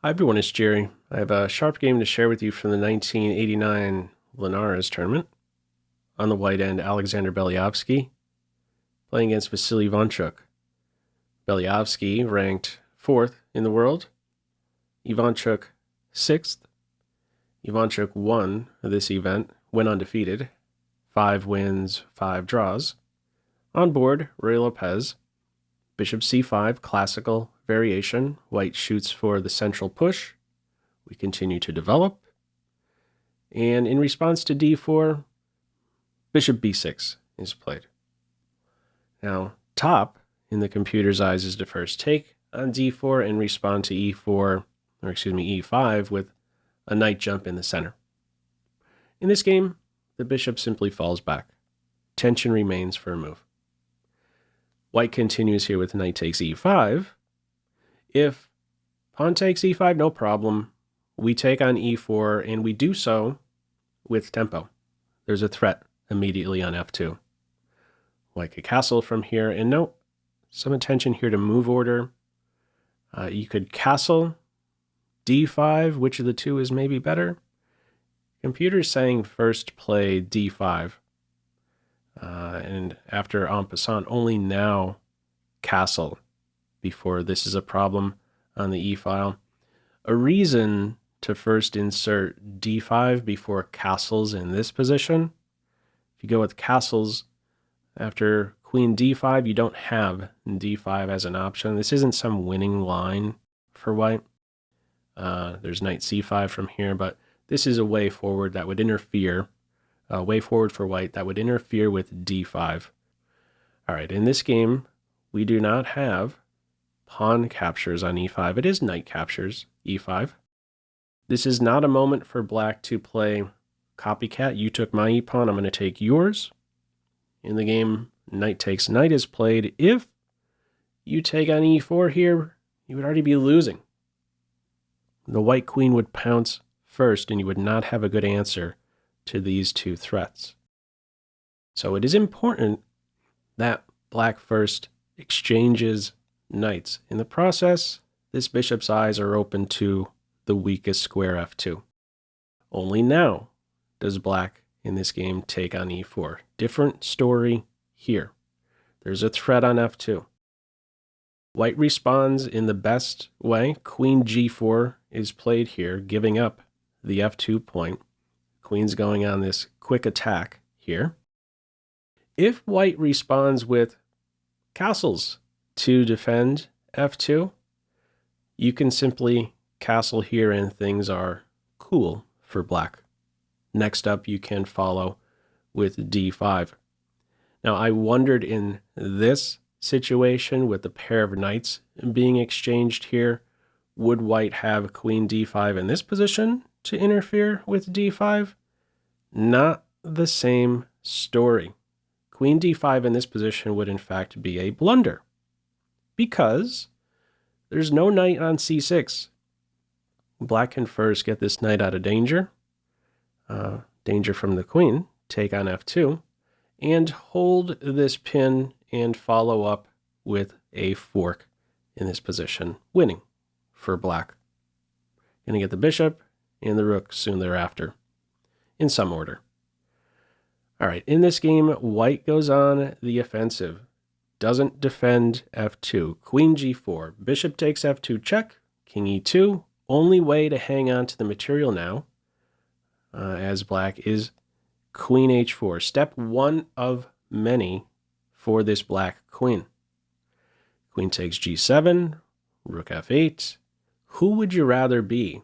Hi everyone, it's Jerry. I have a sharp game to share with you from the 1989 Linares Tournament. On the white end, Alexander Beliavsky playing against Vasyl Ivanchuk. Beliavsky ranked 4th in the world, Ivanchuk 6th. Ivanchuk won this event, went undefeated, 5 wins, 5 draws. On board, Ruy Lopez, bishop c5, classical variation. White shoots for the central push. We continue to develop. And in response to d4, bishop b6 is played. Now, top in the computer's eyes is to first take on d4 and respond to e5 with a knight jump in the center. In this game, the bishop simply falls back. Tension remains for a move. White continues here with knight takes e5. If pawn takes e5, no problem. We take on e4, and we do so with tempo. There's a threat immediately on f2. White could castle from here, and note some attention here to move order. You could castle d5. Which of the two is maybe better? Computer's saying first play d5. And after en passant, only now castle before this is a problem on the e-file. A reason to first insert d5 before castles in this position. If you go with castles after queen d5, you don't have d5 as an option. This isn't some winning line for white. There's knight c5 from here, but this is a way forward that would interfere. A way forward for white that would interfere with d5. All right, in this game, we do not have pawn captures on e5. It is knight captures, e5. This is not a moment for black to play copycat. You took my e-pawn, I'm going to take yours. In the game, knight takes knight is played. If you take on e4 here, you would already be losing. The white queen would pounce first, and you would not have a good answer to these two threats. So it is important that black first exchanges knights. In the process, this bishop's eyes are open to the weakest square f2. Only now does black in this game take on e4. Different story here. There's a threat on f2. White responds in the best way. Queen g4 is played here, giving up the f2 point. Queen's going on this quick attack here. If white responds with castles to defend f2, you can simply castle here and things are cool for black. Next up, you can follow with d5. Now, I wondered in this situation with the pair of knights being exchanged here, would white have queen d5 in this position to interfere with d5? Not the same story. Queen d5 in this position would in fact be a blunder because there's no knight on c6. Black can first get this knight out of danger, danger from the queen, take on f2, and hold this pin and follow up with a fork in this position, winning for black. Going to get the bishop and the rook soon thereafter, in some order. All right, in this game, white goes on the offensive, doesn't defend f2. Queen g4, bishop takes f2 check, king e2. Only way to hang on to the material now, as black, is queen h4. Step one of many for this black queen. Queen takes g7, rook f8. Who would you rather be?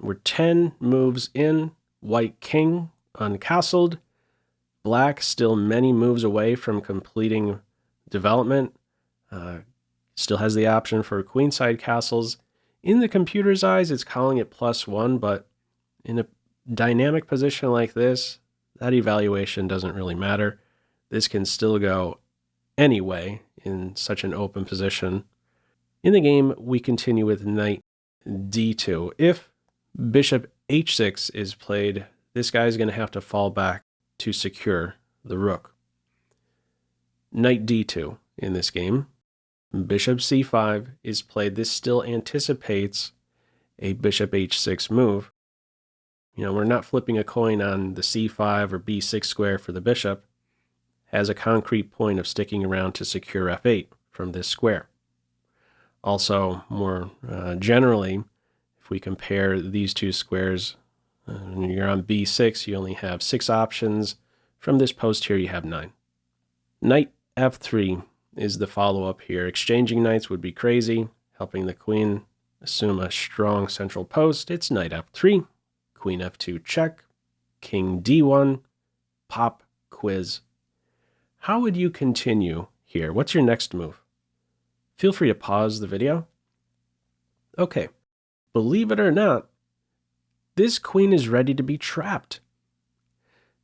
We're 10 moves in, white king uncastled, black still many moves away from completing development, still has the option for queenside castles. In the computer's eyes, it's calling it +1, but in a dynamic position like this, that evaluation doesn't really matter. This can still go anyway in such an open position. In the game, we continue with knight d2. If bishop h6 is played, this guy's going to have to fall back to secure the rook. Knight d2 in this game. Bishop c5 is played. This still anticipates a bishop h6 move. You know, we're not flipping a coin on the c5 or b6 square for the bishop. Has a concrete point of sticking around to secure f8 from this square. Also, more generally, if we compare these two squares, when you're on b6, you only have 6 options. From this post here, you have 9. Knight f3 is the follow-up here. Exchanging knights would be crazy, helping the queen assume a strong central post. It's knight f3, queen f2 check, king d1, pop, quiz. How would you continue here? What's your next move? Feel free to pause the video. Okay, believe it or not, this queen is ready to be trapped.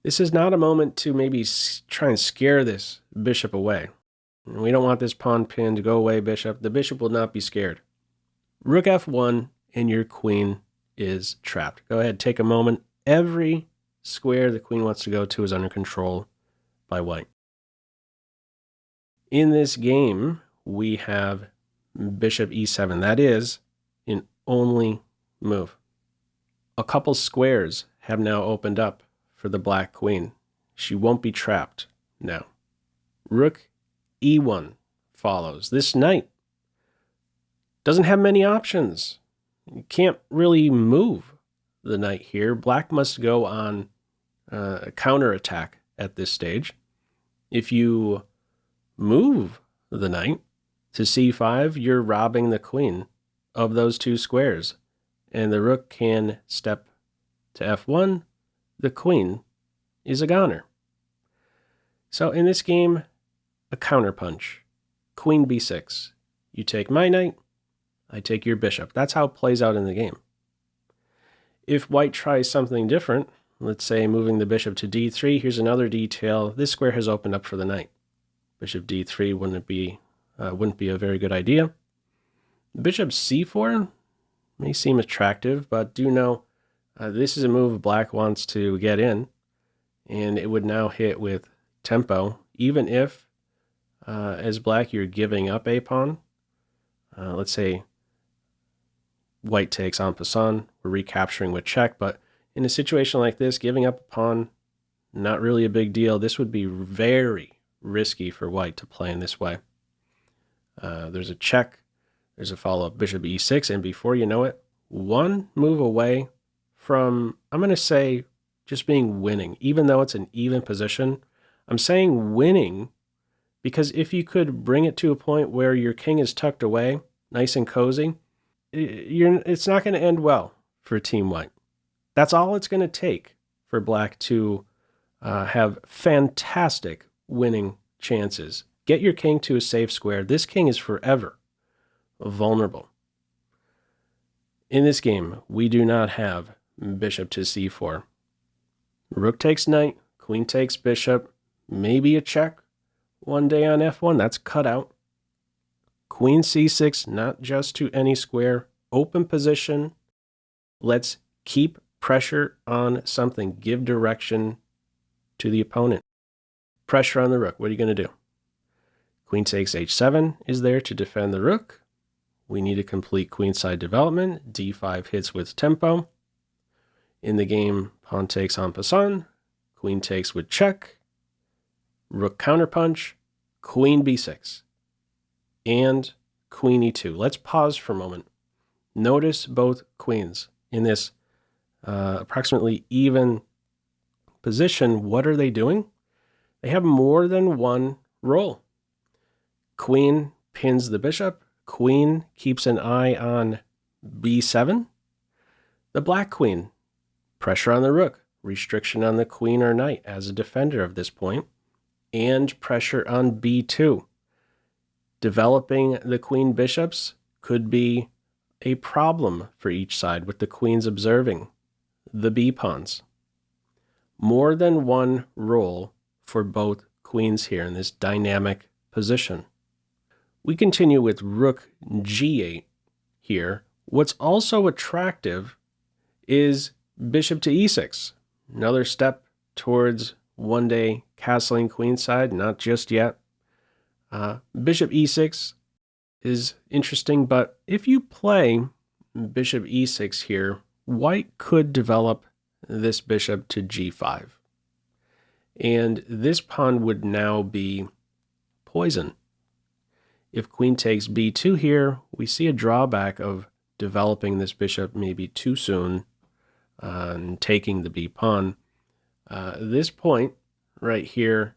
This is not a moment to maybe try and scare this bishop away. We don't want this pawn pinned to go away, bishop. The bishop will not be scared. Rook f1 and your queen is trapped. Go ahead, take a moment. Every square the queen wants to go to is under control by white. In this game, we have bishop e7. That is an only move. A couple squares have now opened up for the black queen. She won't be trapped now. Rook e1 follows. This knight doesn't have many options. You can't really move the knight here. Black must go on a counterattack at this stage. If you move the knight to c5, you're robbing the queen of those 2 squares. And the rook can step to f1. The queen is a goner. So in this game, a counterpunch. Queen b6. You take my knight, I take your bishop. That's how it plays out in the game. If white tries something different, let's say moving the bishop to d3, here's another detail. This square has opened up for the knight. Bishop d3 wouldn't be a very good idea. Bishop c4 may seem attractive, but do know this is a move black wants to get in, and it would now hit with tempo, even if, as black, you're giving up a pawn. Let's say white takes en passant, we're recapturing with check, but in a situation like this, giving up a pawn, not really a big deal. This would be very risky for white to play in this way. There's a check, there's a follow-up bishop e6, and before you know it, one move away from, I'm going to say, just being winning. Even though it's an even position, I'm saying winning because if you could bring it to a point where your king is tucked away, nice and cozy, it's not going to end well for Team White. That's all it's going to take for black to have fantastic winning chances. Get your king to a safe square. This king is forever vulnerable. In this game, we do not have bishop to c4. Rook takes knight, queen takes bishop, maybe a check one day on f1. That's cut out. Queen c6, not just to any square. Open position. Let's keep pressure on something. Give direction to the opponent. Pressure on the rook. What are you going to do? Queen takes h7 is there to defend the rook. We need a complete queenside development. d5 hits with tempo. In the game, pawn takes en passant. Queen takes with check. Rook counterpunch. Queen b6. And queen e2. Let's pause for a moment. Notice both queens in this approximately even position. What are they doing? They have more than one role. Queen pins the bishop. Queen keeps an eye on b7. The black queen, pressure on the rook, restriction on the queen or knight as a defender of this point, and pressure on b2. Developing the queen bishops could be a problem for each side with the queens observing the b pawns. More than one role for both queens here in this dynamic position. We continue with rook g8 here. What's also attractive is bishop to e6. Another step towards one day castling queenside, not just yet. Bishop e6 is interesting, but if you play bishop e6 here, white could develop this bishop to g5. And this pawn would now be poison. If queen takes b2 here, we see a drawback of developing this bishop maybe too soon and taking the b pawn. This point right here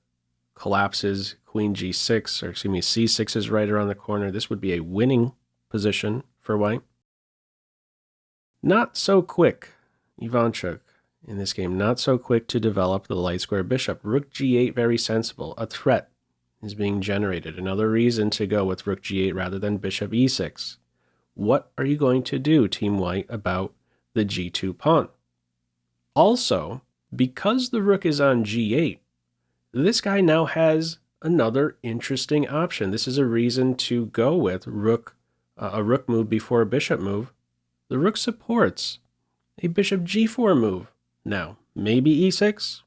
collapses. Queen g6, or excuse me, c6 is right around the corner. This would be a winning position for white. Not so quick, Ivanchuk in this game, not so quick to develop the light square bishop. Rook g8, very sensible. A threat is being generated. Another reason to go with rook g8 rather than bishop e6. What are you going to do, Team White, about the g2 pawn? Also, because the rook is on g8, this guy now has another interesting option. This is a reason to go with rook, a rook move before a bishop move. The rook supports a bishop g4 move. Now, maybe e6,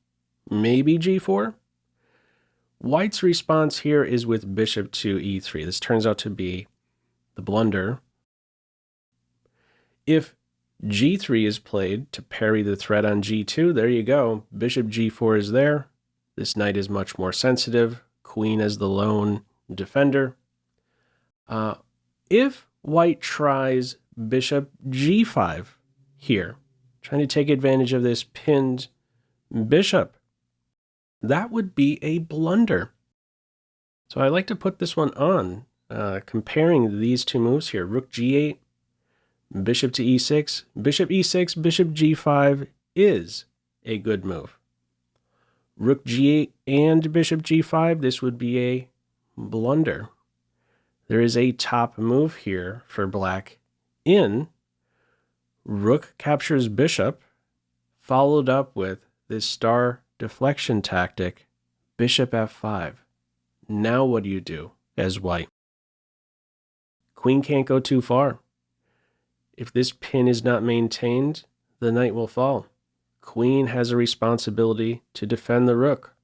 maybe g4. White's response here is with bishop to e3. This turns out to be the blunder. If g3 is played to parry the threat on g2, there you go. Bishop g4 is there. This knight is much more sensitive. Queen as the lone defender. If white tries bishop g5 here, trying to take advantage of this pinned bishop, that would be a blunder. So I like to put this one on, comparing these two moves here. Rook g8, bishop to e6, bishop e6, bishop g5 is a good move. Rook g8 and bishop g5, this would be a blunder. There is a top move here for black in rook captures bishop, followed up with this star deflection tactic, bishop f5. Now what do you do as white? Queen can't go too far. If this pin is not maintained, the knight will fall. Queen has a responsibility to defend the rook.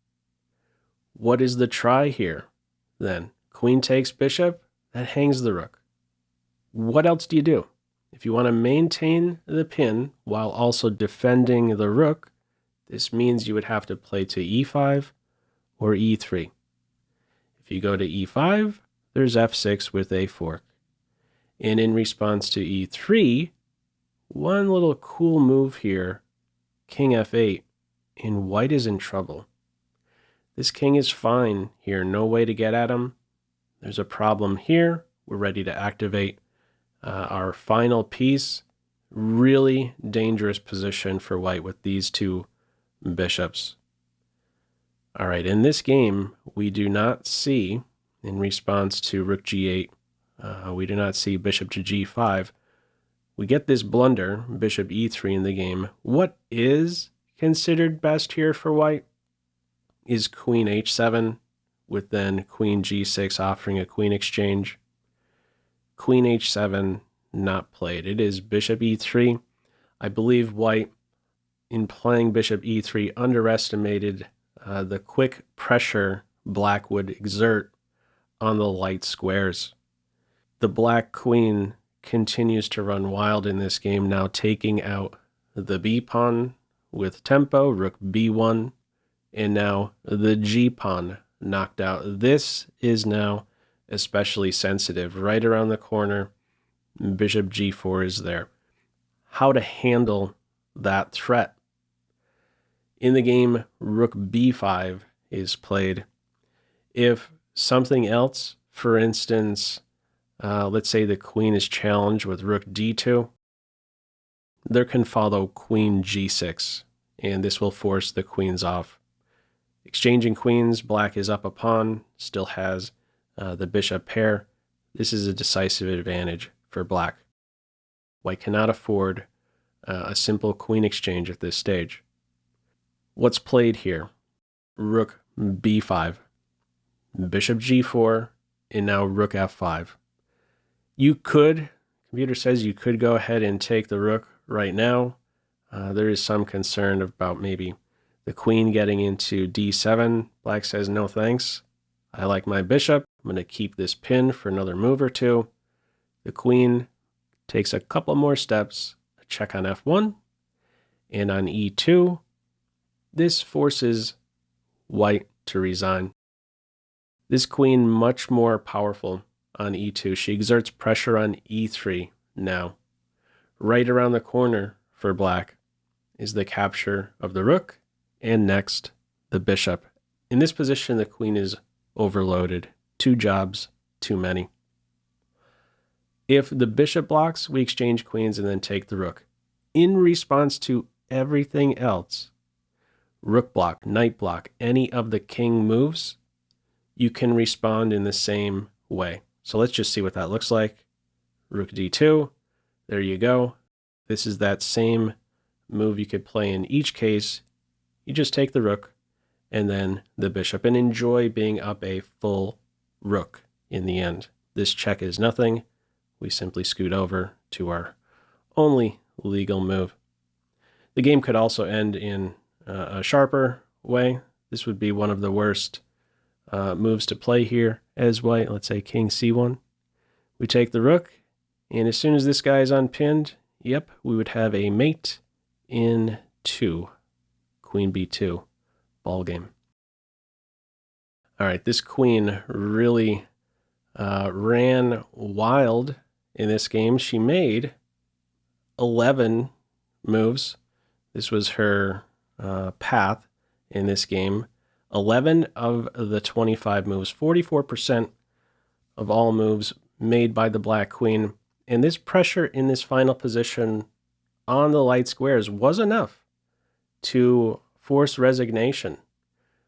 What is the try here, then? Queen takes bishop, that hangs the rook. What else do you do? If you want to maintain the pin while also defending the rook, this means you would have to play to e5 or e3. If you go to e5, there's f6 with a fork. And in response to e3, one little cool move here, king f8, and white is in trouble. This king is fine here, no way to get at him. There's a problem here. We're ready to activate our final piece. Really dangerous position for white with these two bishops. All right, in this game, we do not see, in response to rook g8, we do not see bishop to g5. We get this blunder, bishop e3 in the game. What is considered best here for white is queen h7, with then queen g6 offering a queen exchange. Queen h7 not played. It is bishop e3. I believe white, in playing bishop e3, underestimated the quick pressure black would exert on the light squares. The black queen continues to run wild in this game, now taking out the b pawn with tempo, rook b1, and now the g pawn knocked out. This is now especially sensitive. Right around the corner, bishop g4 is there. How to handle that threat? In the game, rook b5 is played. If something else, for instance, let's say the queen is challenged with rook d2, there can follow queen g6, and this will force the queens off. Exchanging queens, black is up a pawn, still has the bishop pair. This is a decisive advantage for black. White cannot afford a simple queen exchange at this stage. What's played here? Rook b5, bishop g4, and now rook f5. You could, computer says you could go ahead and take the rook right now. There is some concern about maybe the queen getting into d7. Black says, no thanks. I like my bishop. I'm going to keep this pin for another move or two. The queen takes a couple more steps, a check on f1, and on e2, this forces white to resign. This queen much more powerful on e2. She exerts pressure on e3 now. Right around the corner for black is the capture of the rook, and next, the bishop. In this position, the queen is overloaded. 2 jobs, too many. If the bishop blocks, we exchange queens and then take the rook. In response to everything else, rook block, knight block, any of the king moves, you can respond in the same way. So let's just see what that looks like. Rook d2, there you go. This is that same move you could play in each case. You just take the rook and then the bishop and enjoy being up a full rook in the end. This check is nothing. We simply scoot over to our only legal move. The game could also end in a sharper way. This would be one of the worst moves to play here as white. Let's say king c1. We take the rook, and as soon as this guy is unpinned, yep, we would have a mate in 2. Queen b2. Ball game. All right, this queen really ran wild in this game. She made 11 moves. This was her path in this game. 11 of the 25 moves, 44% of all moves made by the black queen. And this pressure in this final position on the light squares was enough to force resignation.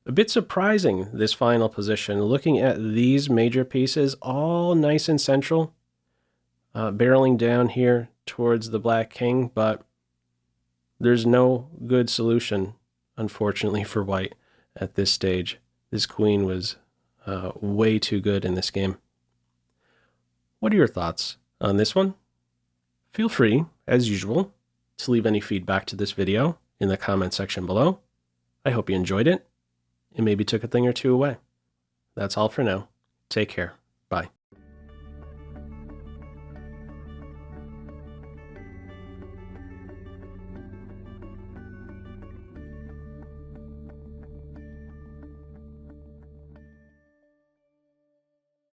A bit surprising, this final position, looking at these major pieces, all nice and central, barreling down here towards the black king, but there's no good solution, unfortunately, for white at this stage. This queen was way too good in this game. What are your thoughts on this one? Feel free, as usual, to leave any feedback to this video in the comment section below. I hope you enjoyed it and maybe took a thing or two away. That's all for now. Take care. Bye.